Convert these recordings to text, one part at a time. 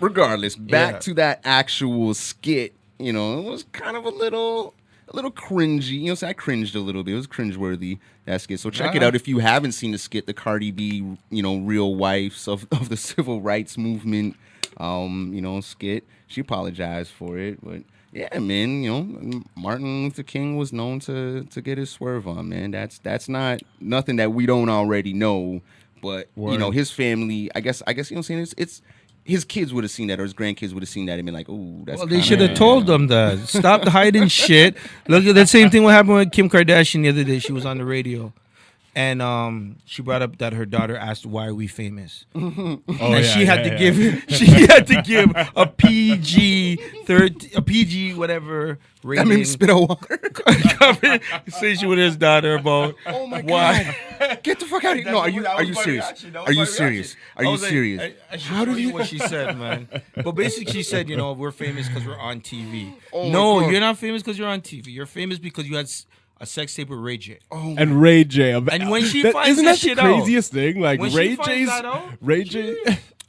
Regardless, back to that actual skit. You know, it was kind of a little cringy. You know, so I cringed a little bit. It was cringeworthy, that skit. So check it out if you haven't seen the skit, the Cardi B, you know, real wives of the civil rights movement, you know, skit. She apologized for it, but yeah, man, you know, Martin Luther King was known to get his swerve on, man. That's not nothing that we don't already know, but you know, his family, I guess you know what I'm saying, it's his kids would have seen that, or his grandkids would have seen that and been like, "Oh, that's." Well, they should have told them that. Stop hiding shit. Look at that same thing. What happened with Kim Kardashian the other day? She was on the radio, and she brought up that her daughter asked, "Why are we famous?" She had to give a PG whatever rating. That made me spit out water. Conversation with his daughter about why. Get the fuck out of here! No, are you serious? Are you serious? Are you serious? How did you? What she said, man. But basically, she said, you know, we're famous because we're on TV. Oh no, you're not famous because you're on TV. You're famous because you had a sex tape with Ray J. Oh, and Ray J. And when she finds isn't that that shit the craziest thing? Like when Ray J.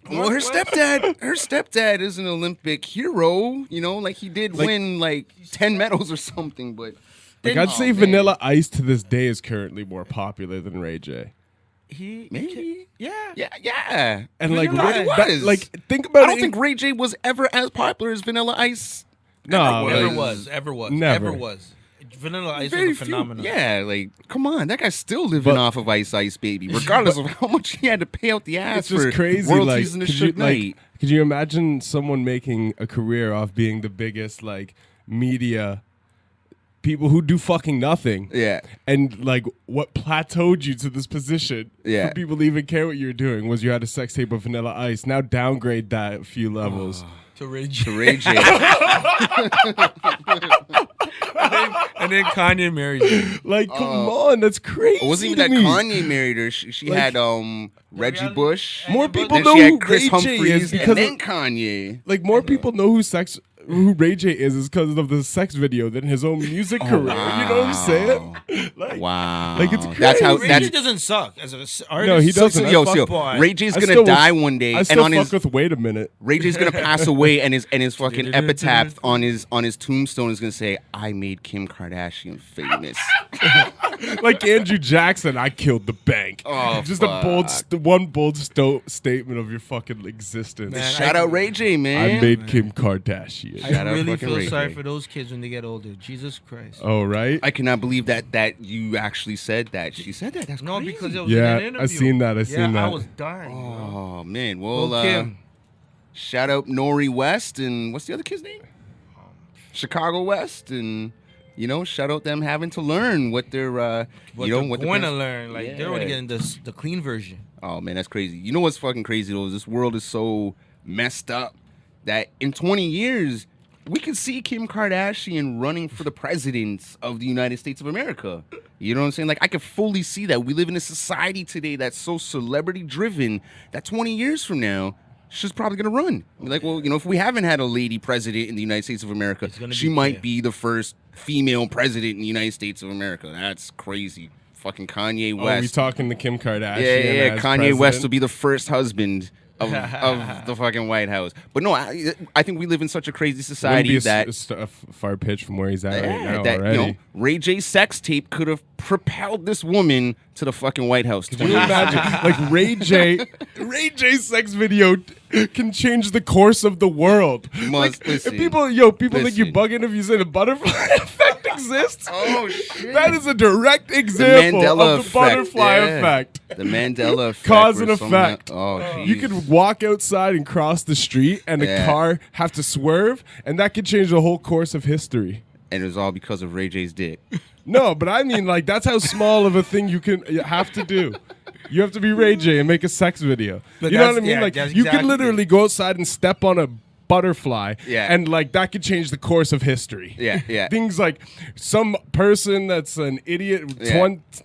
Well, her stepdad is an Olympic hero. You know, like he did win like 10 medals or something. But like I'd say Vanilla Ice to this day is currently more popular than Ray J. Maybe. Yeah. And like, think about it. I don't think Ray J was ever as popular as Vanilla Ice. No, ever was. Vanilla Ice Very was a phenomenon. Yeah, like, come on. That guy's still living off of Ice Ice Baby, regardless of how much he had to pay out the ass for crazy. royalties and the shit. Could you imagine someone making a career off being the biggest, like, media people who do fucking nothing? Yeah. And, like, what plateaued you to this position for people to even care what you were doing was you had a sex tape of Vanilla Ice. Now downgrade that a few levels. To Ray J. And then Kanye married her. Like, come on, that's crazy. It wasn't even that Kanye married her. She had Reggie Bush. More people then know she who had Chris Ray J Humphries, is because and then Kanye. Like, more people know who Ray J is because of the sex video than his own music career. Wow. You know what I'm saying? Like, wow. Like, it's crazy. That's how. Ray J doesn't suck as an artist. No, he doesn't. Ray J's gonna die one day, I still fuck with wait a minute. Ray J's gonna pass away, and his fucking epitaph on his tombstone is gonna say, "I made Kim Kardashian famous." Like Andrew Jackson, I killed the bank. Oh, just one bold statement of your fucking existence. Man, shout out Ray J, man. I made Kim Kardashian. I really feel sorry for those kids when they get older. Jesus Christ. Oh, right? I cannot believe that you actually said that. She said that. That's crazy. Because it was in an interview. I seen that. I was dying. Oh, man. Well, shout out Nori West and what's the other kid's name? Chicago West, and you know, shout out them having to learn what they're what they're going to learn. Like they're only getting the clean version. Oh man, that's crazy. You know what's fucking crazy though? Is this world is so messed up that in 20 years we could see Kim Kardashian running for the president of the United States of America. You know what I'm saying? Like, I could fully see that. We live in a society today that's so celebrity driven that 20 years from now, she's probably going to run. Like, well, you know, if we haven't had a lady president in the United States of America, she might be the first female president in the United States of America. That's crazy. Fucking Kanye West. Are we talking to Kim Kardashian? Yeah. Kanye president? West will be the first husband of the fucking White House. But no, I think we live in such a crazy society that a far pitch from where he's at right now. Already. You know, Ray J's sex tape could have propelled this woman to the fucking White House. Can you imagine? Like Ray J's sex video can change the course of the world. People think you're bugging if you say the butterfly effect exists. Oh shit! That is a direct example of the butterfly effect. The Mandela effect. Cause and effect. You could walk outside and cross the street, and a car have to swerve, and that could change the whole course of history. And it was all because of Ray J's dick. No, but I mean, like, that's how small of a thing you have to do. You have to be Ray J and make a sex video. But you know what I mean? Like, you can literally go outside and step on a butterfly, and like that could change the course of history. Yeah. Things like some person that's an idiot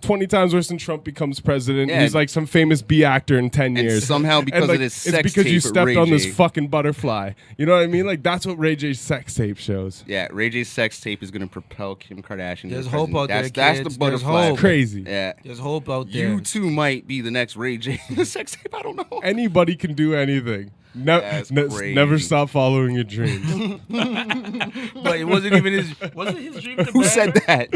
20 times worse than Trump becomes president. He's like some famous B actor in 10 years. Somehow because of this sex tape, it's because you stepped on this fucking butterfly. You know what I mean? Like that's what Ray J's sex tape shows. Yeah, Ray J's sex tape is gonna propel Kim Kardashian. There's hope out there, That's kids. the butterfly. That's crazy. Yeah, there's hope out there. You too might be the next Ray J. The sex tape, I don't know. Anybody can do anything. Never stop following your dreams. But it wasn't even his. Wasn't his dream? Who said that?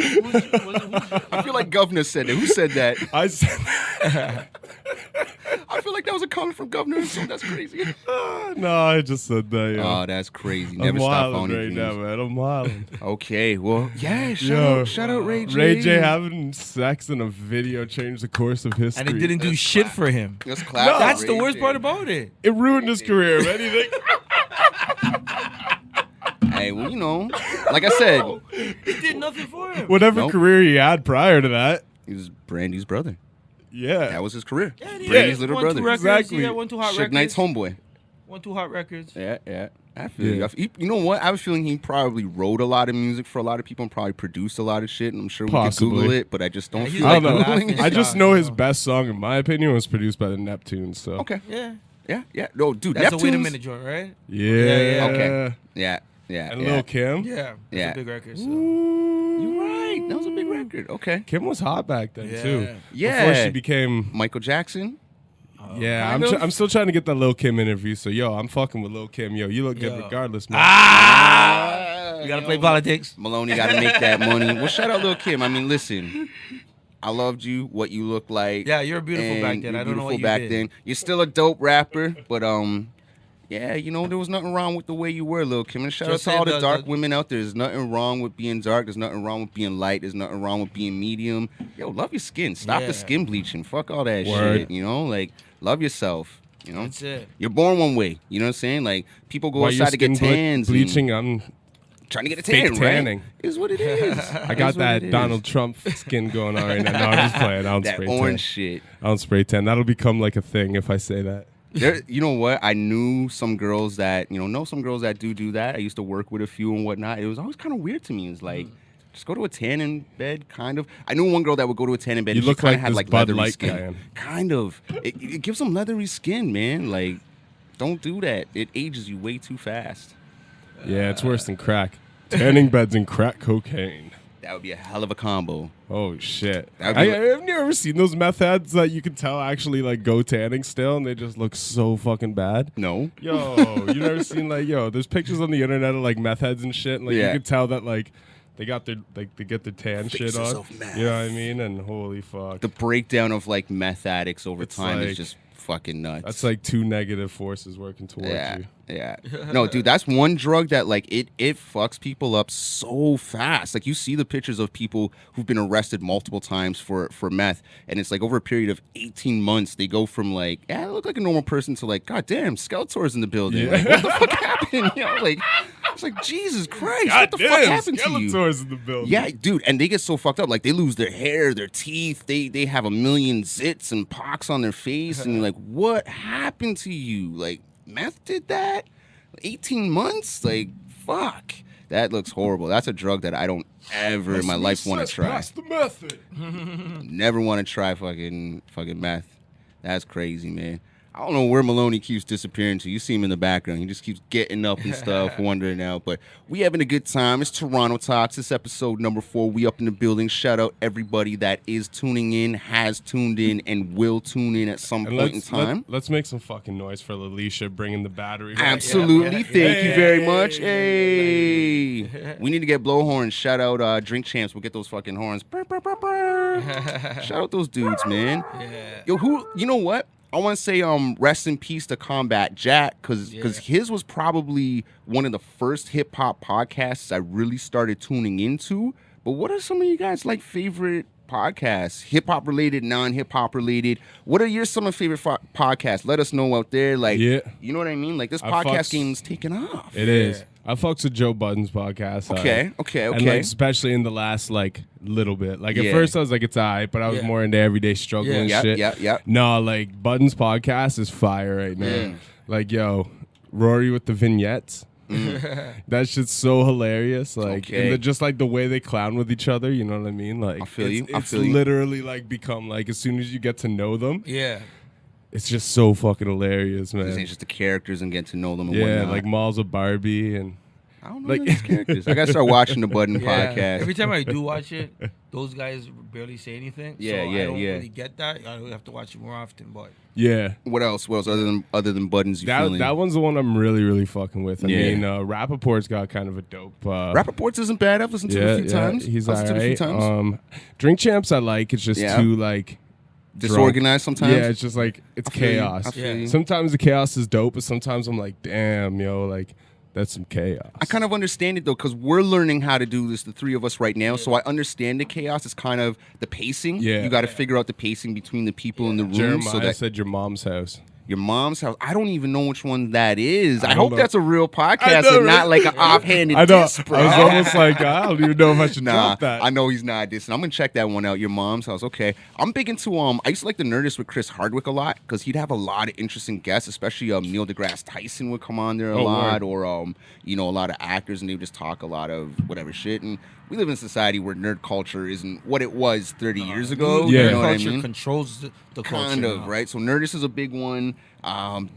I feel like Governor said it. Who said that? I said that. I feel like that was a comment from Governor. So that's crazy. No, I just said that. Oh, that's crazy. Never stop following your dreams. Now, man. I'm wilding. Okay, well, yeah. Shout out Ray J. Ray J having sex in a video changed the course of history, and it didn't do shit for him. That's classic. That's the worst part about it. It ruined his career. If anything. Hey, well, like I said, it did nothing for him. Whatever career he had prior to that, he was Brandy's brother. Yeah, that was his career. Yeah, Brandy's little brother. Exactly. Yeah, 1 2 Hot Suge Records. Knight's homeboy. 1 2 Hot Records. Yeah. I feel you. You know what? I was feeling he probably wrote a lot of music for a lot of people and probably produced a lot of shit. And I'm sure we could Google it, but I just don't feel like Googling it. I just know his best song, in my opinion, was produced by the Neptunes. So okay. Yeah. No, dude, that's Neptunes. a Wait a Minute joint, right? Yeah. Okay. Yeah. And Lil Kim. Yeah. That's a big record. So. You're right. That was a big record. Okay. Kim was hot back then too. Yeah. Before she became Michael Jackson. Yeah, I'm still trying to get that Lil Kim interview. So I'm fucking with Lil Kim. You look good regardless, man. You gotta play politics. Maloney gotta make that money. Well, shout out Lil Kim. I mean, listen, I loved you, what you look like. Yeah, you're beautiful back then. I don't know what you did. Then. You're still a dope rapper, but yeah, there was nothing wrong with the way you were, Lil Kim. And shout out to all the dark women out there. There's nothing wrong with being dark. There's nothing wrong with being light. There's nothing wrong with being medium. Yo, love your skin. Stop the skin bleaching. Fuck all that shit. Love yourself. That's it. You're born one way. You know what I'm saying? Like, people go outside to get tans. Bleaching, I'm trying to get a tan, tanning. Right? Is what it is. I got that Donald Trump skin going on right now. No, I'm just playing. I don't spray tan. That orange shit. I don't spray tan. That'll become like a thing if I say that. You know what? I knew some girls that, know some girls that do that. I used to work with a few and whatnot. It was always kind of weird to me. It's like, just go to a tanning bed, kind of. I knew one girl that would go to a tanning bed. You look like had like leathery skin. Kind of. It gives them leathery skin, man. Like, don't do that. It ages you way too fast. Yeah, it's worse than crack. Tanning beds and crack cocaine. That would be a hell of a combo. Oh, shit. Have you ever seen those meth heads that you can tell actually, like, go tanning still and they just look so fucking bad? No. Yo, you never seen, like, there's pictures on the internet of, like, meth heads and shit. And, like, you can tell that, like, they got their, like, they get their tan shit on. You know what I mean? And holy fuck. The breakdown of, like, meth addicts over time is just fucking nuts. That's like 2 negative forces working towards you. Yeah. No, dude, that's one drug that, like, it fucks people up so fast. Like, you see the pictures of people who've been arrested multiple times for meth, and it's like over a period of 18 months, they go from, like, I look like a normal person to, like, God damn, Skeletor's in the building. Yeah. Like, what the fuck happened? Like, it's like, Jesus Christ, what the fuck happened to you? Skeletor's in the building. Yeah, dude, and they get so fucked up. Like, they lose their hair, their teeth, they have a million zits and pox on their face, and you're like, what happened to you? Like, meth did that? 18 months? Like, fuck. That looks horrible. That's a drug that I don't ever in my life want to try. That's the method. Never want to try fucking meth. That's crazy, man. I don't know where Maloney keeps disappearing to. You see him in the background. He just keeps getting up and stuff, wandering out. But we having a good time. It's Turono Talks. This episode number 4. We up in the building. Shout out everybody that is tuning in, has tuned in, and will tune in at some point in time. Let's make some fucking noise for Alicia bringing the battery. Absolutely. Thank you very much. Hey. We need to get blowhorns. Shout out Drink Champs. We'll get those fucking horns. Shout out those dudes, man. Yeah. Yo, you know what? I want to say rest in peace to Combat Jack, because his was probably one of the first hip-hop podcasts I really started tuning into. But what are some of you guys' like favorite podcasts? Hip-hop related, non-hip-hop related. What are some of your favorite podcasts? Let us know out there. Like, you know what I mean? Like, this podcast game's taken off. It is. I fucks with Joe Budden's podcast. Okay. And like, especially in the last like little bit. Like at first I was like, it's alright, but I was more into everyday struggle and shit. Yeah. No, like Budden's podcast is fire right now. Like, yo, Rory with the vignettes. That shit's so hilarious. Like, and just like the way they clown with each other, you know what I mean? Like, I feel you. It's literally like become like as soon as you get to know them. Yeah. It's just so fucking hilarious, man. It's just the characters and getting to know them and whatnot. Like Malls of Barbie and I don't know these characters. I gotta start watching the Budden podcast. Every time I do watch it, those guys barely say anything. Yeah, so yeah, I don't yeah. really get that. I have to watch it more often. But Yeah. What else? Other than Budden's? That one's the one I'm really, really fucking with. I mean, Rappaport's got kind of a dope. Rappaport's isn't bad. I've listened to it a few times. He's all right. Drink Champs I like. It's just too like disorganized sometimes. Yeah, it's just like it's chaos. Sometimes the chaos is dope, but sometimes I'm like, damn, yo, like that's some chaos. I kind of understand it though, because we're learning how to do this, the three of us right now. So I understand the chaos. It's kind of the pacing. Yeah, you got to figure out the pacing between the people in the room. Jeremiah so that said your mom's house. Your mom's house. I don't even know which one that is. I hope that's a real podcast and not like an offhanded diss, bro. I was almost like, I don't even know if I should drop that. I know he's not dissing. I'm going to check that one out. Your mom's house. Okay. I'm big into, I used to like the Nerdist with Chris Hardwick a lot because he'd have a lot of interesting guests, especially Neil deGrasse Tyson would come on there a lot, or, a lot of actors, and they would just talk a lot of whatever shit. And we live in a society where nerd culture isn't what it was 30 years ago. Yeah. You know Nerd what culture I mean? controls the culture. Kind of, right? So Nerdist is a big one.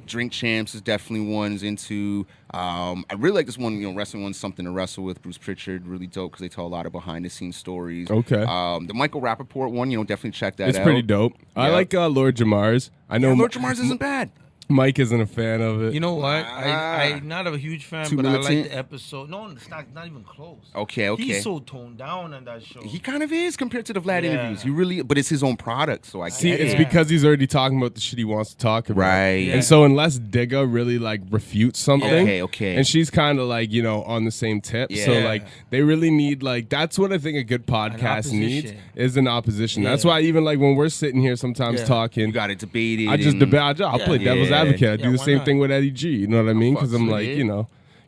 Drink Champs is definitely one's into. I really like this one, wrestling one's Something to Wrestle with. Bruce Pritchard, really dope because they tell a lot of behind the scenes stories. Okay. The Michael Rappaport one, definitely check that out. It's pretty dope. Yeah. I like Lord Jamar's. I know Lord Jamar's isn't bad. Mike isn't a fan of it. You know what? I'm not a huge fan, but militant? I like the episode. No, it's not even close. Okay. He's so toned down on that show. He kind of is compared to the Vlad interviews. He really, but it's his own product, so I see. It's because he's already talking about the shit he wants to talk about, right? Yeah. And so unless Digga really like refutes something, okay, and she's kind of like on the same tip, so like they really need that's what I think a good podcast needs is an opposition. Yeah. That's why even like when we're sitting here sometimes talking, you got to debate it. I just debate. I'll play devil's advocate. I do the same thing with Eddie G, you know what I mean? Because I'm like,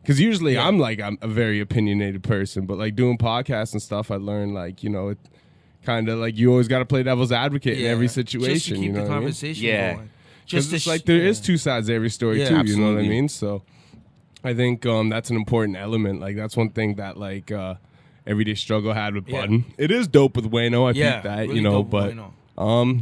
because usually I'm a very opinionated person, but like doing podcasts and stuff, I learned like, it kind of like you always got to play devil's advocate in every situation. Just to keep the conversation going. Just it's like there is two sides to every story too, absolutely. You know what I mean? So I think that's an important element. Like that's one thing that like Everyday Struggle had with Budden. It is dope with Wayno. I think that, really but.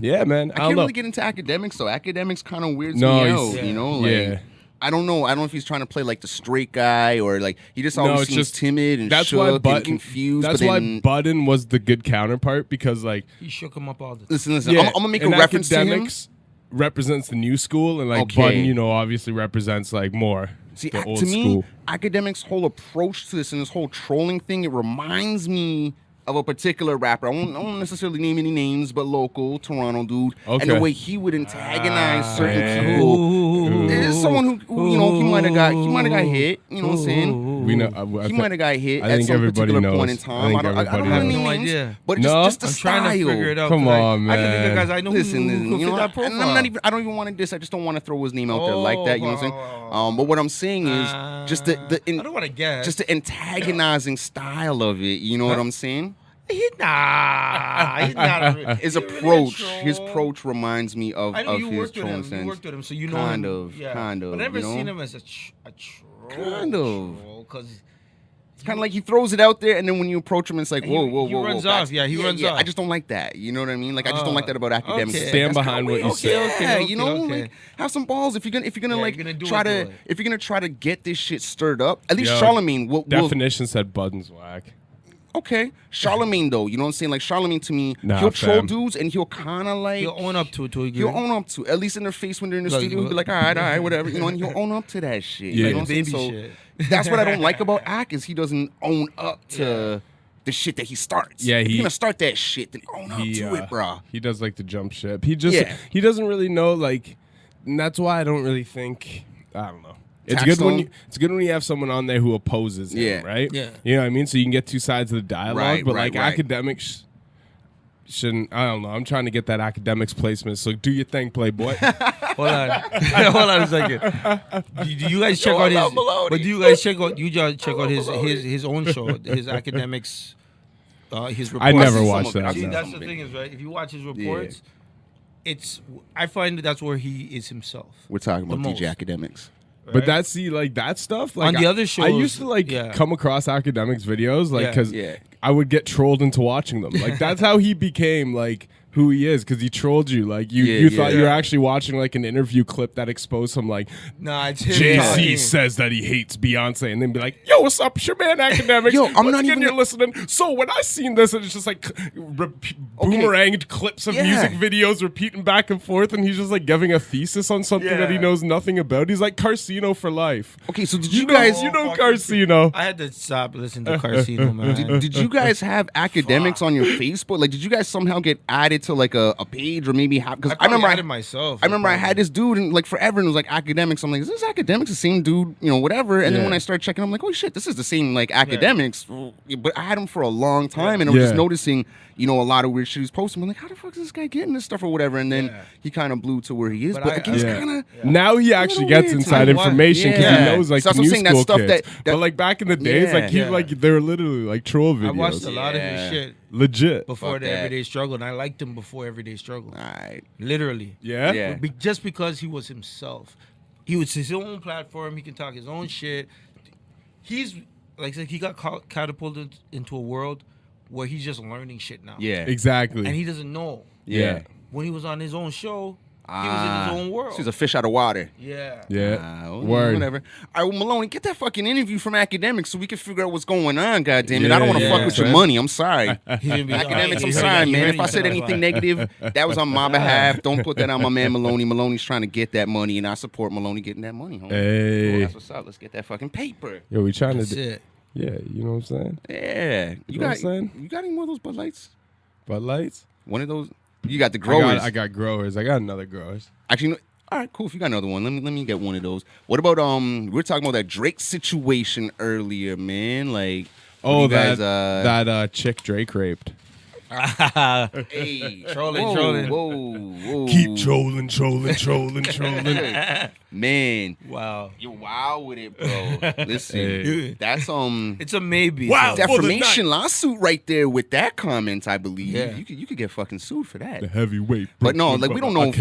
Yeah, man. I can't really get into academics, though. Academics kind of weirds me out, Like, I don't know. I don't know if he's trying to play like the straight guy or like he just always seems timid and shook and confused. That's why Budden was the good counterpart because like he shook him up all the time. Listen. I'm gonna make a reference to him. Academics represents the new school and like Budden, obviously represents like more. See, the old to me, school. Academics' whole approach to this and this whole trolling thing, it reminds me of a particular rapper. I won't necessarily name any names, but local Toronto dude. Okay. And the way he would antagonize certain people. There's someone who he might have got hit. You know what I'm saying? We know. He might have got hit at some particular knows. point in time. I don't have any names, but just the I'm style. trying to figure it out. Come on, man. I can think of guys I know who fit that profile. And I'm not even. I don't even want to diss. I just don't want to throw his name out there like that. You know what I'm saying? But what I'm saying is just I don't want to guess. Just the antagonizing style of it. You know what I'm saying? He's not. His approach reminds me of his trolling sense. You worked with him, so you know kind him. Kind of. But I've never seen him as a troll. Kind of. Because it's kind of like he throws it out there, and then when you approach him, it's like, whoa. He runs off. Yeah, he runs off. I just don't like that. You know what I mean? Like I just don't like that about academics. Okay. Stand behind what you say. Like have some balls. If you're gonna try to get this shit stirred up, at least Charlemagne will. Definition said Budden's whack. Okay, Charlemagne though, you know what I'm saying? Like Charlemagne to me, he'll troll dudes and he'll kind of like he'll own up to it. He'll own up to at least in their face when they're in the studio. He'll be like, all right, whatever, and he'll own up to that shit. Yeah, you know what I'm saying? So that's what I don't like about Ack is he doesn't own up to the shit that he starts. Yeah, if you're gonna start that shit, then own up to it, bro. He does like to jump ship. He doesn't really know like, and that's why I don't really think I don't know. It's good when you have someone on there who opposes him, right? Yeah. You know what I mean? So you can get two sides of the dialogue, but academics shouldn't. I don't know. I'm trying to get that academics placement. So do your thing, Playboy. Hold on a second. Do you guys check out his? But do you guys check out? You just check out his own show, his academics. His reports. I never watched that. See, that's the thing is right. If you watch his reports, I find that's where he is himself. We're talking about DJ Academics. Right? But that stuff, like on the other shows, I used to come across academics videos, like because I would get trolled into watching them. Like that's how he became like who he is because he trolled you. Like you thought you were actually watching like an interview clip that exposed him. Like, nah, it's him Jay-Z says that he hates Beyonce, and then be like, "Yo, what's up? It's your man Academics. Yo, I'm not even here listening." So when I seen this, and it's just like boomeranged clips of music videos repeating back and forth, and he's just like giving a thesis on something that he knows nothing about. He's like Carcino for life. Okay, so did you guys? You know Carcino. I had to stop listening to Carcino, man. Did you guys have Academics on your Facebook? Like, did you guys somehow get added to like a page or maybe have? Because I remember myself. I remember I had this dude and like forever and it was like Academics. I'm like, is this Academics the same dude? You know, whatever. And then when I started checking, I'm like, oh shit, this is the same like Academics. But I had him for a long time, and I was just noticing, you know, a lot of weird shit he's posting. I'm like, how the fuck is this guy getting this stuff or whatever? And then he kind of blew to where he is. But again, it's kind of now he actually gets inside information because he knows like new school kids. But like back in the days, like they were literally like troll videos. I watched a lot of his shit. Legit. Before the Everyday Struggle, and I liked him before Everyday Struggle. All right. Literally. Yeah? Just because he was himself. He was his own platform. He can talk his own shit. He's, like I said, he got catapulted into a world where he's just learning shit now. Yeah. Exactly. And he doesn't know. Yeah. When he was on his own show, he was in his own world. He's a fish out of water. Yeah. Word. Whatever. All right, well, Maloney, get that fucking interview from Academics so we can figure out what's going on, goddammit. I don't want to fuck with your money. I'm sorry. Academics, I'm sorry, man. If I said anything negative, that was on my behalf. Don't put that on my man Maloney. Maloney's trying to get that money, and I support Maloney getting that money, homie. Hey. Oh, that's what's up. Let's get that fucking paper. Yo, we trying That's to... it. Yeah, you know what I'm saying? Yeah. You got any more of those Bud Lights? Bud Lights? One of those? You got the growers. I got growers. I got another growers. Actually, no, all right, cool. If you got another one, let me get one of those. What about we were talking about that Drake situation earlier, man. Like, that chick Drake raped. Hey, trolling. Whoa. Keep trolling. Man. Wow. You're wild with it, bro. Listen, that's it's a maybe. Wow. defamation lawsuit right there with that comment, I believe. Yeah. You could get fucking sued for that. The heavyweight. But no, like we don't know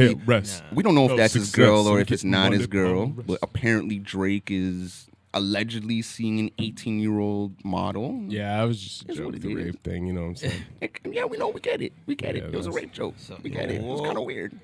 we don't know if that's his girl or if it's not his girl. But But apparently Drake is allegedly seeing an 18-year-old model. yeah, I was just a It's joke, what the it is. rape thing. You know what I'm saying? Yeah, we know. We get it. We get it. Yeah, It was a that's- rape joke. We get it. It was kind of weird.